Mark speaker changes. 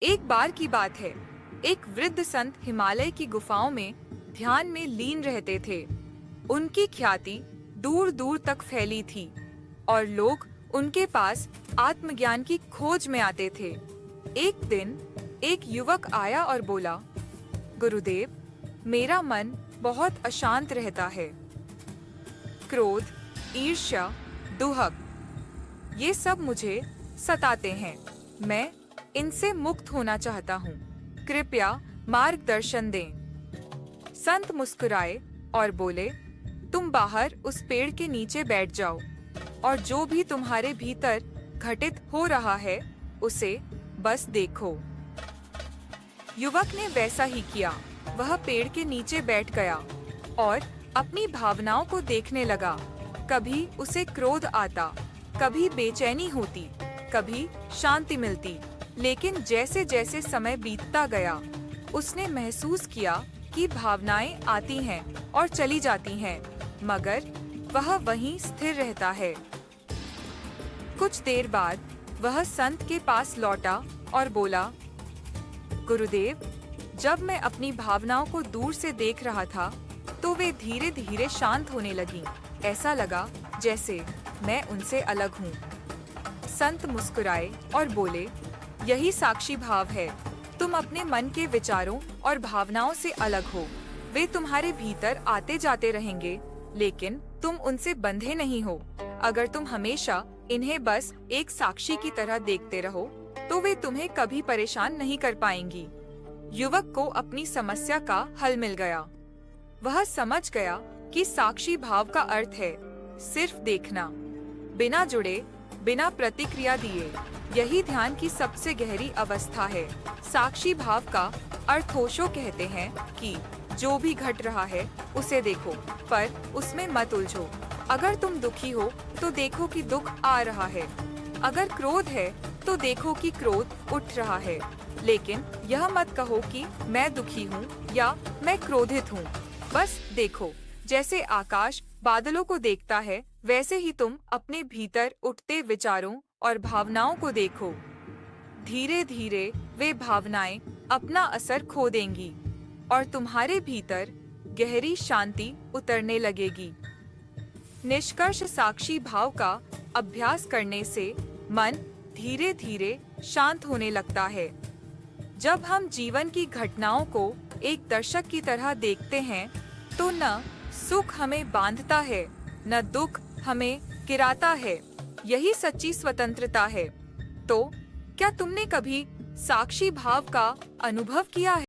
Speaker 1: एक बार की बात है, एक वृद्ध संत हिमालय की गुफाओं में ध्यान में लीन रहते थे। उनकी ख्याति दूर दूर तक फैली थी और लोग उनके पास आत्मज्ञान की खोज में आते थे। एक दिन एक युवक आया और बोला, गुरुदेव, मेरा मन बहुत अशांत रहता है। क्रोध, ईर्ष्या, दुहक, ये सब मुझे सताते हैं। मैं इनसे मुक्त होना चाहता हूँ। कृपया मार्गदर्शन दें। संत मुस्कुराए और बोले, तुम बाहर उस पेड़ के नीचे बैठ जाओ और जो भी तुम्हारे भीतर घटित हो रहा है उसे बस देखो। युवक ने वैसा ही किया। वह पेड़ के नीचे बैठ गया और अपनी भावनाओं को देखने लगा। कभी उसे क्रोध आता, कभी बेचैनी होती, कभी शांति मिलती। लेकिन जैसे जैसे समय बीतता गया, उसने महसूस किया कि भावनाएं आती हैं और चली जाती हैं, मगर वह वहीं स्थिर रहता है। कुछ देर बाद वह संत के पास लौटा और बोला, गुरुदेव, जब मैं अपनी भावनाओं को दूर से देख रहा था तो वे धीरे धीरे शांत होने लगीं। ऐसा लगा जैसे मैं उनसे अलग हूँ। संत मुस्कुराए और बोले, यही साक्षी भाव है। तुम अपने मन के विचारों और भावनाओं से अलग हो। वे तुम्हारे भीतर आते जाते रहेंगे, लेकिन तुम उनसे बंधे नहीं हो। अगर तुम हमेशा इन्हें बस एक साक्षी की तरह देखते रहो, तो वे तुम्हें कभी परेशान नहीं कर पाएंगी। युवक को अपनी समस्या का हल मिल गया। वह समझ गया कि साक्षी भाव का अर्थ है सिर्फ देखना, बिना जुड़े, बिना प्रतिक्रिया दिए। यही ध्यान की सबसे गहरी अवस्था है। साक्षी भाव का अर्थ ओशो कहते हैं कि जो भी घट रहा है उसे देखो, पर उसमें मत उलझो। अगर तुम दुखी हो तो देखो कि दुख आ रहा है। अगर क्रोध है तो देखो कि क्रोध उठ रहा है। लेकिन यह मत कहो कि मैं दुखी हूँ या मैं क्रोधित हूँ। बस देखो। जैसे आकाश बादलों को देखता है, वैसे ही तुम अपने भीतर उठते विचारों और भावनाओं को देखो। धीरे धीरे वे भावनाएं अपना असर खो देंगी और तुम्हारे भीतर गहरी शांति उतरने लगेगी। निष्कर्ष, साक्षी भाव का अभ्यास करने से मन धीरे धीरे शांत होने लगता है। जब हम जीवन की घटनाओं को एक दर्शक की तरह देखते हैं, तो न सुख हमें बांधता है, न दुख हमें गिराता है। यही सच्ची स्वतंत्रता है। तो क्या तुमने कभी साक्षी भाव का अनुभव किया है?